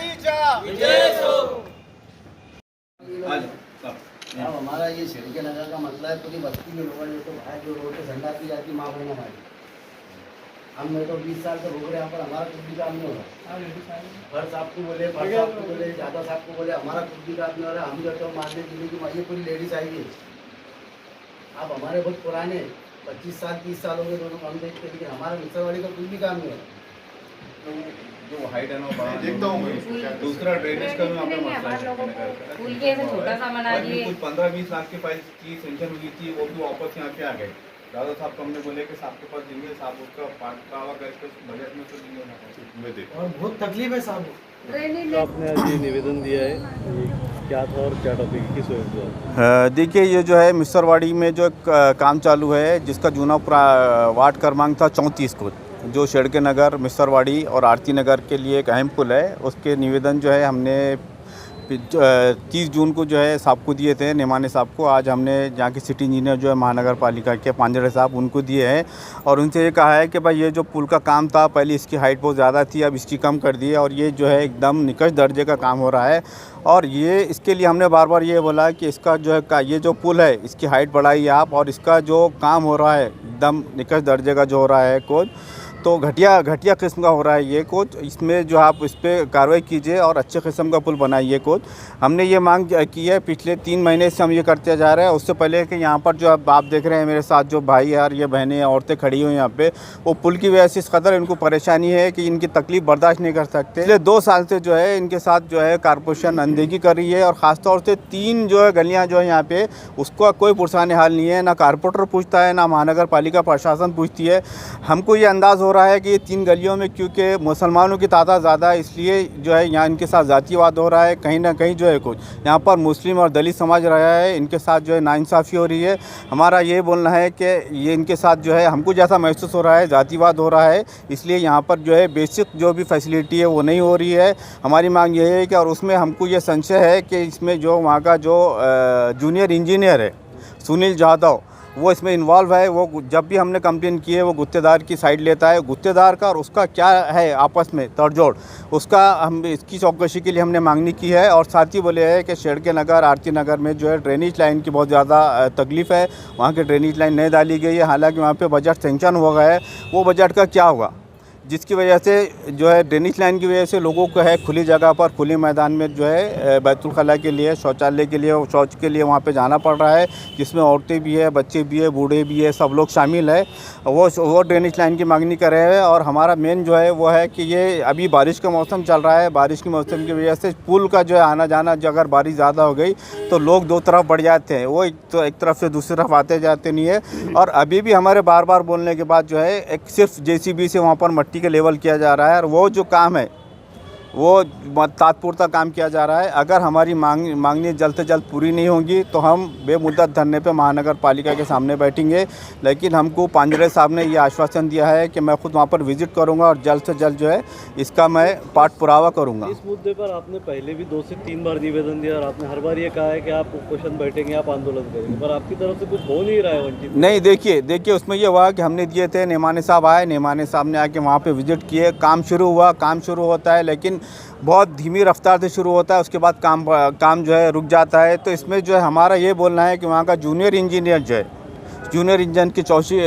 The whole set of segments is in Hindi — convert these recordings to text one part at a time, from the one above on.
मुसलवाडीचा विजय हो। अब हमारा ये शेरके नगर का मसला है, पूरी बस्ती के लोगों ने तो बाहर जो रोड पे झंडा की जाती माँ बहना हमारी, हम मैं तो 20 साल से रोक रहे, यहाँ पर हमारा कुछ भी काम नहीं हो रहा। हर साहब को बोले, भर साहब को बोले, जादा साहब को बोले, हमारा कुछ भी काम नहीं हो रहा। हम जो तो मारने जिले की ये पूरी लेडीज आएगी। आप हमारे बहुत पुराने 25 साल 30 साल हो गए दोनों हम देखते, लेकिन हमारा मुसलवाड़ी का कुछ भी काम नहीं हो रहा। जो हाइट है ना बढ़ा देखता हूँ मैं। दूसरा ड्रेनेज का भी यहाँ पे मसला है। पुल के ऐसे छोटा सा बना दिए। कुछ 15-20 लाख के फाइल की सेंक्शन हुई थी, वो भी वापस यहाँ पे आ गए। दादा साहब को हमने बोले कि साहब के पास देंगे, साहब उसका पावा करके बजट में तो देंगे। और बहुत तकलीफ है साहब। ड्रेनेज आपने आज ये निवेदन दिया है, ये क्या था और क्या टॉपिक किस वजह से? देखिए, ये जो है मिसरवाड़ी में जो काम चालू है, जिसका जूना वार्ड क्रमांक था 34 को, जो शेड़के नगर, मिसरवाड़ी और आरती नगर के लिए एक अहम पुल है, उसके निवेदन जो है हमने 30 जून को जो है साहब को दिए थे, नेमाने साहब को। आज हमने जहाँ के सिटी इंजीनियर जो है महानगर पालिका के पांजड़े साहब, उनको दिए हैं और उनसे ये कहा है कि भाई ये जो पुल का काम था, पहले इसकी हाइट बहुत ज़्यादा थी, अब इसकी कम कर दी है और ये जो है एकदम निकष दर्जे का काम हो रहा है। और ये इसके लिए हमने बार बार ये बोला कि इसका जो है ये जो पुल है, इसकी हाइट बढ़ाइए आप, और इसका जो काम हो रहा है एकदम निकष दर्जे का जो हो रहा है कोच, तो घटिया किस्म का हो रहा है ये कोच। इसमें जो आप इस पर कार्रवाई कीजिए और अच्छे किस्म का पुल बनाइए कोच। हमने ये मांग की है, पिछले 3 महीने से हम ये करते जा रहे हैं। उससे पहले कि यहाँ पर जो आप देख रहे हैं मेरे साथ जो भाई यार, ये बहनें औरतें खड़ी हुई यहाँ पे, वो पुल की वजह से इस कदर इनको परेशानी है कि इनकी तकलीफ बर्दाश्त नहीं कर सकते। पिछले 2 साल से जो है इनके साथ जो है कारपोरेशन अनदेखी कर रही है और ख़ासतौर से 3 जो है गलियाँ जो है यहाँ पे, उसका कोई पुरसाने हाल नहीं है। ना कारपोरेटर पूछता है, ना महानगर पालिका प्रशासन पूछती है। हमको ये अंदाज़ हो रहा है कि ये 3 गलियों में क्योंकि मुसलमानों की तादाद ज़्यादा है, इसलिए जो है यहाँ इनके साथ जातिवाद हो रहा है। कहीं ना कहीं जो है कुछ यहाँ पर मुस्लिम और दलित समाज रहा है, इनके साथ जो है नाइंसाफ़ी हो रही है। हमारा ये बोलना है कि ये इनके साथ जो है हमको जैसा महसूस हो रहा है, जातिवाद हो रहा है, इसलिए यहाँ पर जो है बेसिक जो भी फैसिलिटी है वो नहीं हो रही है। हमारी मांग ये है कि, और उसमें हमको ये संशय है कि इसमें जो वहाँ का जो जूनियर इंजीनियर है सुनील जाधव, वो इसमें इन्वॉल्व है। वो जब भी हमने कंप्लेन की है, वो गुत्तेदार की साइड लेता है। गुत्तेदार का और उसका क्या है आपस में तड़जोड़, उसका हम इसकी चौकसी के लिए हमने मांगनी की है। और साथ ही बोले है कि शेड़के नगर, आरती नगर में जो है ड्रेनेज लाइन की बहुत ज़्यादा तकलीफ़ है, वहाँ की ड्रेनेज लाइन नहीं डाली गई है। हालांकि वहाँ पे बजट सेंक्शन हो गया है, वो बजट का क्या हुआ, जिसकी वजह से जो है ड्रेनेज लाइन की वजह से लोगों को है खुली जगह पर, खुले मैदान में जो है बैतुल खला के लिए, शौचालय के लिए, शौच के लिए वहाँ पे जाना पड़ रहा है, जिसमें औरतें भी है, बच्चे भी है, बूढ़े भी है, सब लोग शामिल है। वो ड्रेनेज लाइन की मांगनी कर रहे हैं। और हमारा मेन जो है वो है कि ये अभी बारिश का मौसम चल रहा है, बारिश के मौसम की वजह से पुल का जो है आना जाना, अगर बारिश ज़्यादा हो गई तो लोग 2 तरफ बढ़ जाते हैं, वो एक तरफ से दूसरी तरफ आते जाते नहीं है। और अभी भी हमारे बार बार बोलने के बाद जो है एक सिर्फ JCB से वहाँ पर मट्टी के लेवल किया जा रहा है, और वो जो काम है वो तात्पुरता काम किया जा रहा है। अगर हमारी मांगनी जल्द से जल्द पूरी नहीं होगी तो हम बेमुद्दत धरने पे महानगर पालिका के सामने बैठेंगे। लेकिन हमको पांजरे साहब ने ये आश्वासन दिया है कि मैं खुद वहाँ पर विजिट करूँगा और जल्द से जल्द जो है इसका मैं पाठ पुरावा करूँगा। इस मुद्दे पर आपने पहले भी 2 से 3 बार निवेदन दिया और आपने हर बार ये कहा है कि आप क्वेश्चन बैठेंगे, आप आंदोलन करेंगे, पर आपकी तरफ से कुछ हो नहीं रहा है वंचित। नहीं, देखिए उसमें ये हुआ कि हमने दिए थे, नेमाने साहब आए, नेमाने साहब ने आके वहाँ पे विजिट किए, काम शुरू हुआ, काम शुरू होता है लेकिन बहुत धीमी रफ्तार से शुरू होता है, उसके बाद काम जो है रुक जाता है। तो इसमें जो है हमारा ये बोलना है कि वहाँ का जूनियर इंजीनियर जो है, जूनियर इंजीनियर की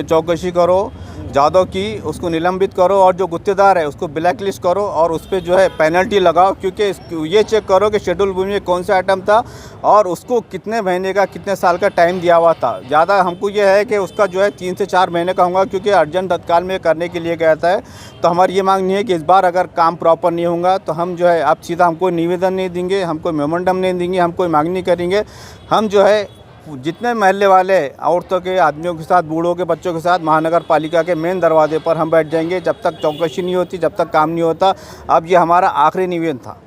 चौकसी करो, जादव की, उसको निलंबित करो, और जो गुत्तेदार है उसको ब्लैक लिस्ट करो और उस पर जो है पेनल्टी लगाओ। क्योंकि ये चेक करो कि शेड्यूल भूमि में कौन सा आइटम था और उसको कितने महीने का, कितने साल का टाइम दिया हुआ था। ज़्यादा हमको ये है कि उसका जो है 3 से 4 महीने का होगा, क्योंकि अर्जेंट तत्काल में करने के लिए गया था। तो हमारी ये मांग नहीं है कि इस बार अगर काम प्रॉपर नहीं होगा तो हम जो है आप सीधा हमको निवेदन नहीं देंगे, हम कोई मेमोरेंडम नहीं देंगे, हम कोई मांग नहीं करेंगे। हम जो है जितने महल्ले वाले औरतों के, आदमियों के साथ, बूढ़ों के, बच्चों के साथ महानगर पालिका के मेन दरवाजे पर हम बैठ जाएंगे जब तक चौकसी नहीं होती, जब तक काम नहीं होता। अब ये हमारा आखिरी निवेदन था।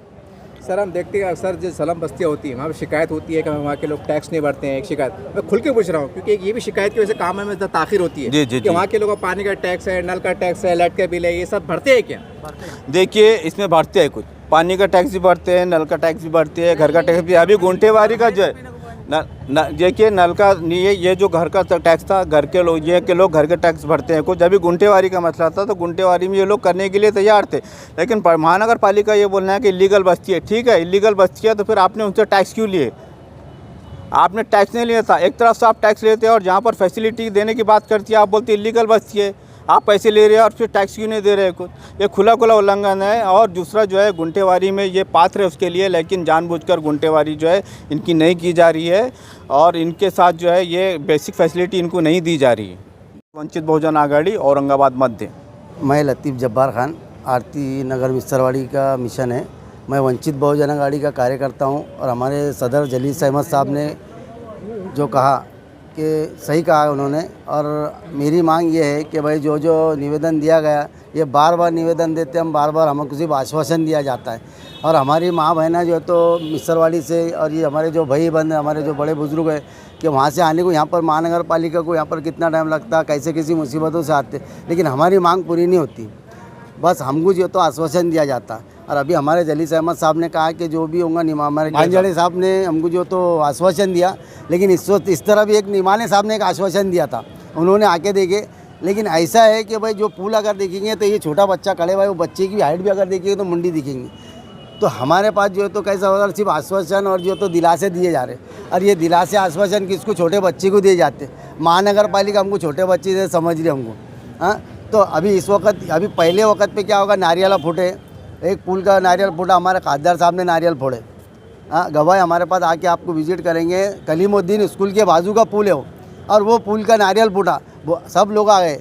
सर, हम देखते हैं अक्सर जो सलम बस्तियाँ होती हैं वहाँ पर शिकायत होती है कि वहाँ के लोग टैक्स नहीं भरते हैं। एक शिकायत मैं खुल के पूछ रहा हूँ, क्योंकि ये भी शिकायत की वजह से काम में ताखिर होती है कि वहाँ के लोगों को पानी का टैक्स है, नल का टैक्स है, लाइट का बिल है, ये सब भरते हैं क्या? देखिए, इसमें भरते हैं कुछ, पानी का टैक्स भी भरते हैं, नल का टैक्स भी भरते हैं, घर का टैक्स भी। अभी गुंठेवारी का जो है देखिए नल का ये जो घर का टैक्स था, घर के लोग ये के लोग घर के टैक्स भरते हैं कुछ। अभी गुंटेवारी का मसला था तो गुंटेवारी में ये लोग करने के लिए तैयार थे, लेकिन महानगर पालिका ये बोलना है कि इलीगल बस्ती है। ठीक है, इलीगल बस्ती है तो फिर आपने उनसे टैक्स क्यों लिए? आपने टैक्स नहीं लिया था। एक तरफ से आप टैक्स लेते हैं और जहाँ पर फैसिलिटी देने की बात करती है आप बोलते इलीगल बस्ती है। आप पैसे ले रहे हैं और फिर टैक्स क्यों नहीं दे रहे कुछ? ये खुला उल्लंघन है। और दूसरा जो है गुंटेवारी में ये पात्र है उसके लिए, लेकिन जानबूझकर गुंटेवारी जो है इनकी नहीं की जा रही है और इनके साथ जो है ये बेसिक फैसिलिटी इनको नहीं दी जा रही है। वंचित बहुजन आघाड़ी औरंगाबाद मध्य। मैं लतीफ़ जब्बार खान, आरती नगर मिस्सरवाड़ी का मिशन है। मैं वंचित बहुजन आघाड़ी का कार्यकर्ता हूँ और हमारे सदर जलील अहमद साहब ने जो कहा कि सही कहा है उन्होंने। और मेरी मांग ये है कि भाई जो जो निवेदन दिया गया, ये बार बार निवेदन देते हम, बार बार हमको सिर्फ आश्वासन दिया जाता है। और हमारी माँ बहना जो है तो मिस्सरवाड़ी से, और ये हमारे जो भाई बंद हमारे जो बड़े बुजुर्ग हैं कि वहाँ से आने को यहाँ पर महानगर पालिका को यहाँ पर कितना टाइम लगता, कैसे किसी मुसीबतों से आते, लेकिन हमारी मांग पूरी नहीं होती। बस हमको जो तो आश्वासन दिया जाता। और अभी हमारे जलील अहमद साहब ने कहा कि जो भी होगा, हमारे भांजड़े साहब ने हमको जो तो आश्वासन दिया, लेकिन इस वक्त इस तरह भी एक निमाने साहब ने एक आश्वासन दिया था, उन्होंने आके देखे। लेकिन ऐसा है कि भाई जो पुल अगर देखेंगे तो ये छोटा बच्चा खड़े हुआ है, वो बच्चे की हाइट भी अगर देखेंगे तो मुंडी दिखेंगी। तो हमारे पास जो है तो कैसा होगा, सिर्फ आश्वासन और जो तो दिलासे दिए जा रहे। और ये दिलासे आश्वासन किसको? छोटे बच्चे को दिए जाते। महानगर पालिका हमको छोटे बच्चे से समझ रही हमको। हाँ, तो अभी इस वक्त, अभी पहले वक्त पे क्या होगा, नारियल फूटे, एक पुल का नारियल फूटा, हमारे खासदार साहब ने नारियल फोड़े। हाँ, गवाह हमारे पास आके आपको विजिट करेंगे। कलीमुद्दीन स्कूल के बाजू का पुल है वो, और वो पुल का नारियल फूटा, वो सब लोग आ गए।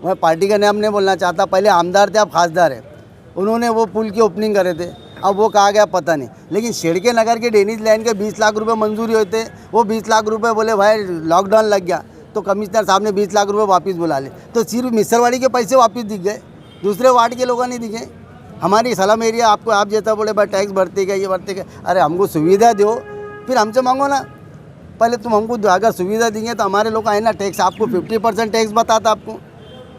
मैं पार्टी का नाम नहीं बोलना चाहता, पहले आमदार थे, अब खासदार है। उन्होंने वो पुल की ओपनिंग करे थे, अब वो कहा गया पता नहीं। लेकिन शेड़के नगर के डेनिस लाइन के 20 लाख रुपए मंजूरी होते, वो 20 लाख रुपए बोले भाई लॉकडाउन लग गया तो कमिश्नर साहब ने 20 लाख रुपए वापस बुला ले, तो सिर्फ मिस्सरवाड़ी के पैसे वापस दिख गए, दूसरे वार्ड के लोगों नहीं दिखे। हमारी सलाम एरिया आपको, आप जैसा बोले भाई टैक्स भरते क्या, ये भरते क्या, अरे हमको सुविधा दो, फिर हमसे मांगो ना। पहले तुम हमको अगर सुविधा देंगे तो हमारे लोग आए ना, टैक्स आपको 50% टैक्स बताता आपको।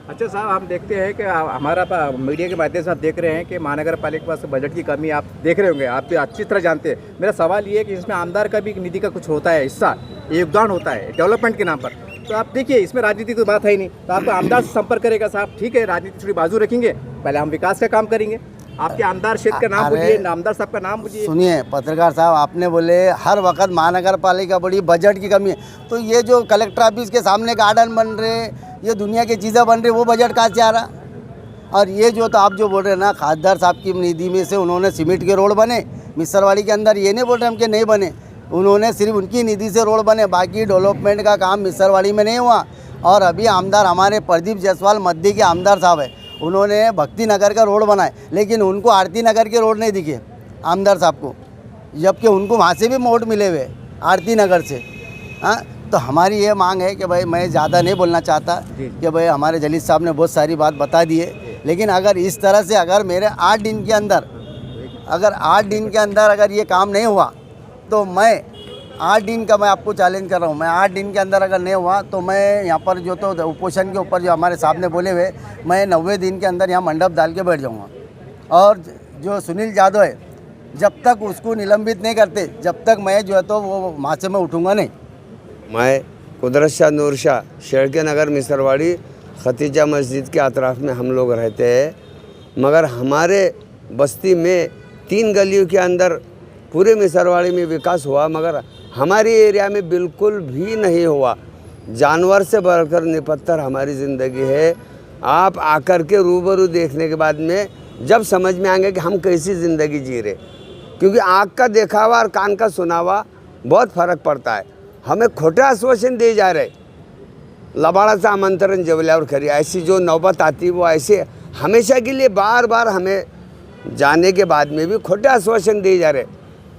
अच्छा साहब, हम देखते हैं कि हमारा मीडिया के माध्यम से आप देख रहे हैं कि महानगर पालिका के पास बजट की कमी आप देख रहे होंगे, आप भी अच्छी तरह जानते हैं। मेरा सवाल ये है कि इसमें आमदार का भी निधि का कुछ होता है, हिस्सा योगदान होता है डेवलपमेंट के नाम पर। तो आप देखिए, इसमें राजनीति की बात है ही नहीं, तो आपको आमदार से संपर्क करेगा साहब। ठीक है, राजनीति थोड़ी बाजू रखेंगे, पहले हम विकास का काम करेंगे। आपके आमदार क्षेत्र का नाम पूछिए, आमदार साहब का नाम पूछिए। सुनिए पत्रकार साहब, आपने बोले हर वक्त महानगर पालिका बड़ी बजट की कमी है, तो ये जो कलेक्टर ऑफिस के सामने गार्डन बन रहे, ये दुनिया की चीज़ें बन रही, वो बजट कहाँ से आ रहा? और ये जो तो आप जो बोल रहे हैं ना, खासदार साहब की निधि में से उन्होंने सीमेंट के रोड बने मिस्सरवाड़ी के अंदर, ये नहीं बोल रहे हम कि नहीं बने, उन्होंने सिर्फ उनकी निधि से रोड बने, बाकी डेवलपमेंट का काम मिस्सरवाड़ी में नहीं हुआ। और अभी आमदार हमारे प्रदीप जायसवाल मध्य के आमदार साहब है, उन्होंने भक्ति नगर का रोड बनाए, लेकिन उनको आरती नगर के रोड नहीं दिखे आमदार साहब को, जबकि उनको वहाँ से भी वोट मिले हुए आरती नगर से। हाँ, तो हमारी ये मांग है कि भाई, मैं ज़्यादा नहीं बोलना चाहता कि भाई हमारे जलील साहब ने बहुत सारी बात बता दी है, लेकिन अगर इस तरह से अगर मेरे 8 दिन के अंदर अगर ये काम नहीं हुआ तो मैं 8 दिन का, मैं आपको चैलेंज कर रहा हूँ, मैं 8 दिन के अंदर अगर नहीं हुआ तो मैं यहाँ पर जो तो उपोषण के ऊपर जो हमारे साहब ने बोले हुए, मैं 90 दिन के अंदर यहाँ मंडप डाल के बैठ जाऊँगा। और जो सुनील यादव है, जब तक उसको निलंबित नहीं करते, जब तक मैं जो है तो वो वहाँ से मैं उठूँगा नहीं। मैं कुदरत शाह नूर शाह, शेड़के नगर मिस्सरवाड़ी खतीजा मस्जिद के अतराफ में हम लोग रहते हैं, मगर हमारे बस्ती में 3 गलियों के अंदर पूरे मिस्सरवाड़ी में विकास हुआ, मगर हमारी एरिया में बिल्कुल भी नहीं हुआ। जानवर से बढ़कर निपत्तर हमारी ज़िंदगी है। आप आकर के रूबरू देखने के बाद में जब समझ में आएंगे कि हम कैसी ज़िंदगी जी रहे, क्योंकि आँख का देखावा और कान का सुनावा बहुत फ़र्क पड़ता है। हमें खोटे आश्वासन दिए जा रहे, लबाड़ा सा आमंत्रण जबल्यावर खरी, ऐसी जो नौबत आती वो ऐसे हमेशा के लिए बार बार हमें जाने के बाद में भी खोटे आश्वासन दिए जा रहे।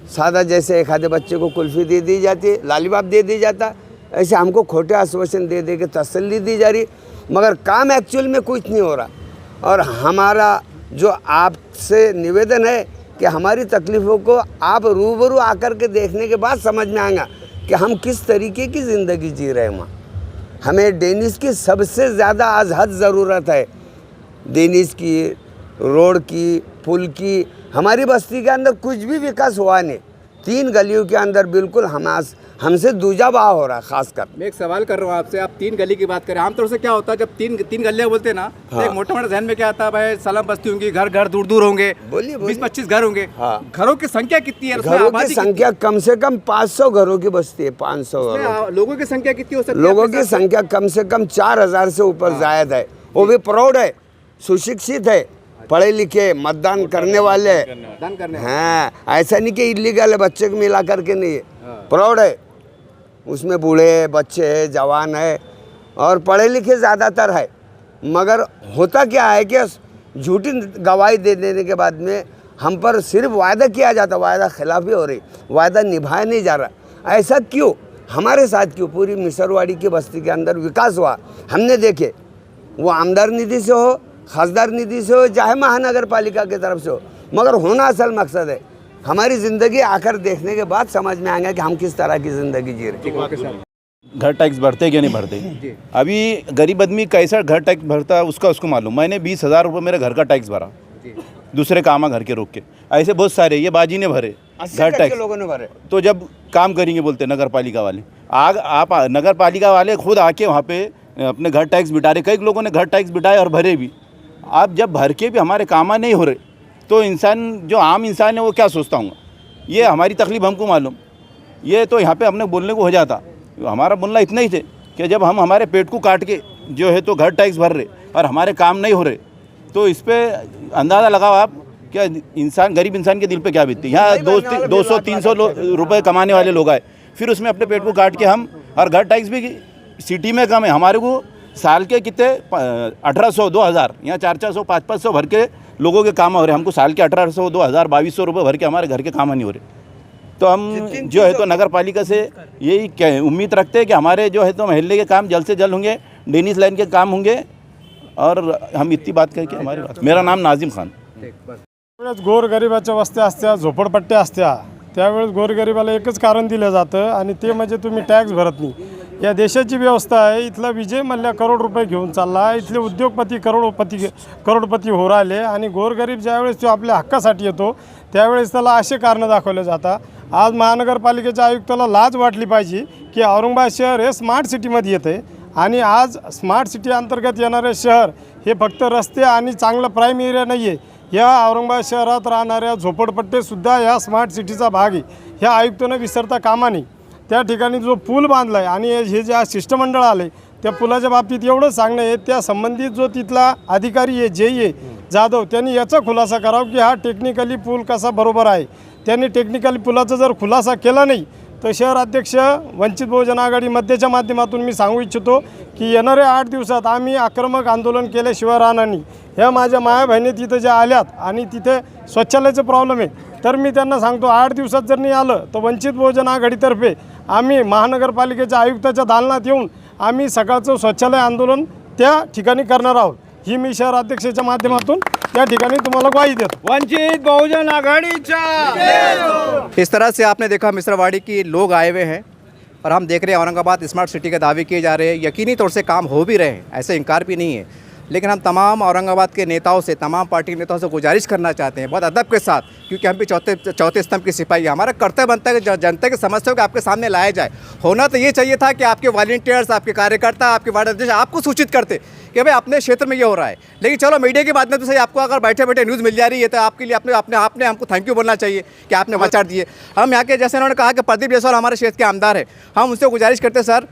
सादा जैसे एक आधे बच्चे को कुल्फ़ी दे दी जाती है, लालीबाप दे दी जाता, ऐसे हमको खोटे आश्वासन दे दे के तसल्ली दी जा रही, मगर काम एक्चुअल में कुछ नहीं हो रहा। और हमारा जो आपसे निवेदन है कि हमारी तकलीफ़ों को आप रूबरू आकर के देखने के बाद समझ में आएगा कि हम किस तरीके की ज़िंदगी जी रहे हैं। वहाँ हमें डेनिस की सबसे ज़्यादा आज हद ज़रूरत है, डेनिस की, रोड की, पुल की। हमारी बस्ती के अंदर कुछ भी विकास हुआ नहीं, 3 गलियों के अंदर बिल्कुल हमसे दूजा भाव हो रहा है। खासकर मैं एक सवाल कर रहा हूँ आपसे, आप 3 गली की बात करें, आमतौर से क्या होता है जब तीन गलियाँ बोलते हैं ना, तो एक मोटा मोटा जहन में क्या आता है, भाई सलाम बस्ती होंगी, घर घर दूर दूर होंगे, 20-25 घर होंगे। हाँ। घरों की संख्या कितनी है? उसमें घरों की आबादी संख्या कम से कम 500 घरों की बस्ती है। 500 घरों। लोगों की संख्या कितनी हो सकती है? लोगों की संख्या कम से कम 4000 से ऊपर जायद है। वो भी प्रौढ़ है, सुशिक्षित है, पढ़े लिखे, मतदान करने वाले हैं। हाँ, ऐसा नहीं कि इलीगल है, बच्चे को मिला करके नहीं है, प्रौढ़ है। उसमें बूढ़े बच्चे हैं, जवान है और पढ़े लिखे ज़्यादातर है। मगर होता क्या है कि झूठी गवाही दे देने के बाद में हम पर सिर्फ वायदा किया जाता, वायदा खिलाफी हो रही, वायदा निभाया नहीं जा रहा। ऐसा क्यों, हमारे साथ क्यों? पूरी मिसरवाड़ी की बस्ती के अंदर विकास हुआ, हमने देखे, वो आमदार निधि से हो, खासदार निधि से हो, चाहे महानगर पालिका की तरफ से हो, मगर होना असल मकसद है। हमारी ज़िंदगी आकर देखने के बाद समझ में आएगा कि हम किस तरह की ज़िंदगी जी रहे हैं। घर टैक्स भरते कि नहीं भरते? अभी गरीब आदमी कैसा घर टैक्स भरता है उसको मालूम। मैंने 20,000 रुपये मेरे घर का टैक्स भरा, दूसरे काम घर के रोक के। ऐसे बहुत सारे, ये बाजी ने भरे घर टैक्स, लोगों ने भरे। तो जब काम करेंगे बोलते नगर पालिका वाले, आप नगर पालिका वाले खुद आके वहाँ पे अपने घर टैक्स बिठा रहे। कई लोगों ने घर टैक्स बिठाए और भरे भी। आप जब भर के भी हमारे काम नहीं हो रहे तो इंसान, जो आम इंसान है, वो क्या सोचता हूँ? ये हमारी तकलीफ हमको मालूम। ये तो यहाँ पे हमने बोलने को हो जाता, हमारा बोलना इतना ही थे कि जब हम हमारे पेट को काट के जो है तो घर टैक्स भर रहे और हमारे काम नहीं हो रहे, तो इस पर अंदाज़ा लगाओ आप क्या इंसान, गरीब इंसान के दिल पे क्या बीतती है। यहाँ 200-300 रुपये कमाने वाले लोग आए, फिर उसमें अपने पेट को काट के हम, और घर टैक्स भी सिटी में कम है, हमारे को साल के कितने 1800-2000, यहाँ 400-500 भर के लोगों के काम हो रहे। हमको साल के 1800-2000-2200 रुपये भर के हमारे घर के काम नहीं हो रहे। तो हम जो है तो नगर पालिका से यही उम्मीद रखते हैं कि हमारे जो है तो मोहल्ले के काम जल्द से जल्द होंगे, ड्रेनेज लाइन के काम होंगे, और हम इतनी बात करके हमारी बात। मेरा नाम नाजिम खान। गोरगरिबाच्या वस्त्या असत्या, झोपडपट्ट्या असत्या, त्यावेळेस गोरगरिबाला एकच कारण दिलं जातं आणि ते म्हणजे तुम्ही टॅक्स भरत नाही। या देशाची व्यवस्था आहे, इथला विजय मल्ल्या करोड रुपये घेऊन चालला, इथले उद्योगपती करोडपती हो राहिले आणि गोरगरीब ज्यावेळेस तो आपल्या हक्कासाठी येतो त्यावेळेस त्याला असे कारणं दाखवले जातात। आज महानगरपालिकेच्या आयुक्ताला लाज वाटली पाहिजे की औरंगाबाद शहर हे स्मार्ट सिटीमध्ये येते आणि आज स्मार्ट सिटी अंतर्गत येणारे शहर हे फक्त रस्ते आणि चांगलं प्राईम एरिया नाही आहे, या औरंगाबाद शहरात राहणाऱ्या झोपडपट्टीसुद्धा या स्मार्ट सिटीचा भाग आहे। ह्या आयुक्तांना विसरता कामा नये। त्या ठिकाणी जो पूल बांधला आहे आणि हे जे शिष्टमंडळ आले त्या पुलाच्या बाबतीत एवढं सांगणं आहे, त्या संबंधित जो तिथला अधिकारी आहे जेई आहे जाधव, त्यांनी याचा खुलासा करावा की हा टेक्निकली पूल कसा बरोबर आहे। त्यांनी टेक्निकली पुलाचा जर खुलासा केला नाही तर शहर अध्यक्ष वंचित बहुजन आघाडी मध्यच्या माध्यमातून मी सांगू इच्छितो की येणाऱ्या 8 दिवसात आम्ही आक्रमक आंदोलन केल्याशिवाय राहणार नाही। ह्या माझ्या माया बहिणी तिथे ज्या आल्यात आणि तिथे शौचालयाचं प्रॉब्लेम आहे, तर मी त्यांना सांगतो 8 दिवसात जर नाही आलं तर वंचित बहुजन आघाडीतर्फे आम्ही महानगरपालिकेच्या आयुक्ताच्या दालनात येऊन आम्ही सकाळचं शौचालय आंदोलन त्या ठिकाणी करणार आहोत। ही मी शहर अध्यक्षाच्या माध्यमातून त्या ठिकाणी तुम्हाला ग्वाही देतो। वंचित बहुजन आघाड़ी। इस तरह से आपने देखा मिसरवाड़ी की लोग आए हुए हैं और हम देख रहे हैं औरंगाबाद स्मार्ट सिटी के दावे किए जा रहे हैं, यकीनी तौर से काम हो भी रहे हैं, ऐसे इनकार भी नहीं है। लेकिन हम तमाम औरंगाबाद के नेताओं से, तमाम पार्टी नेताओं से गुजारिश करना चाहते हैं बहुत अदब के साथ, क्योंकि हम भी चौथे स्तंभ की सिपाही, हमारा कर्तव्य बनता है कि जनता की समस्याओं को आपके सामने लाया जाए। होना तो ये चाहिए था कि आपके वॉलंटियर्स, आपके कार्यकर्ता, आपके वार्ड अध्यक्ष आपको सूचित करते कि भाई अपने क्षेत्र में ये हो रहा है। लेकिन चलो मीडिया के माध्यम से आपको अगर बैठे बैठे न्यूज़ मिल जा रही है तो आपके लिए आपने हमको थैंक यू बोलना चाहिए कि आपने समाचार दिए। हम यहाँ के, जैसे उन्होंने कहा कि प्रदीप जायसवाल हमारे क्षेत्र के आमदार है, हम उनसे गुजारिश करते सर,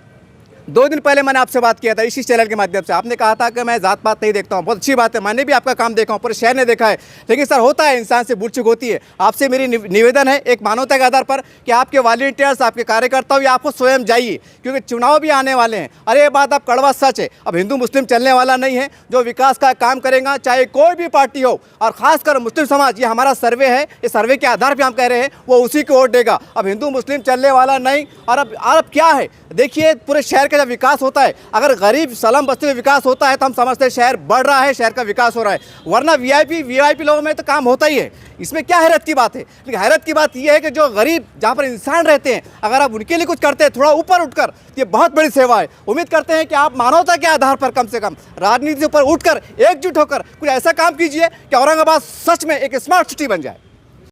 2 दिन पहले मैंने आपसे बात किया था इसी चैनल के माध्यम से, आपने कहा था कि मैं जात पात नहीं देखता हूँ, बहुत अच्छी बात है, मैंने भी आपका काम देखा हूँ, पूरे शहर ने देखा है। लेकिन सर होता है, इंसान से भूल चूक होती है। आपसे मेरी निवेदन है एक मानवता के आधार पर कि आपके वॉलंटियर्स, आपके कार्यकर्ता या आपको स्वयं जाइए, क्योंकि चुनाव भी आने वाले हैं। अरे ये बात आप कड़वा सच है, अब हिंदू मुस्लिम चलने वाला नहीं है। जो विकास का काम करेगा, चाहे कोई भी पार्टी हो, और खासकर मुस्लिम समाज, ये हमारा सर्वे है, इस सर्वे के आधार पर हम कह रहे हैं वो उसी को वोट देगा। अब हिंदू मुस्लिम चलने वाला नहीं। और अब क्या है, देखिए पूरे शहर का जब विकास होता है, अगर गरीब सलाम बस्ती में विकास होता है तो हम समझते हैं शहर बढ़ रहा है, शहर का विकास हो रहा है। वरना वीआईपी लोगों में तो काम होता ही है, इसमें क्या हैरत की बात है। लेकिन हैरत की बात यह है कि जो गरीब, जहाँ पर इंसान रहते हैं, अगर आप उनके लिए कुछ करते हैं थोड़ा ऊपर उठकर, ये बहुत बड़ी सेवा है। उम्मीद करते हैं कि आप मानवता के आधार पर कम से कम राजनीति से ऊपर उठकर एकजुट होकर कुछ ऐसा काम कीजिए कि औरंगाबाद सच में एक स्मार्ट सिटी बन जाए।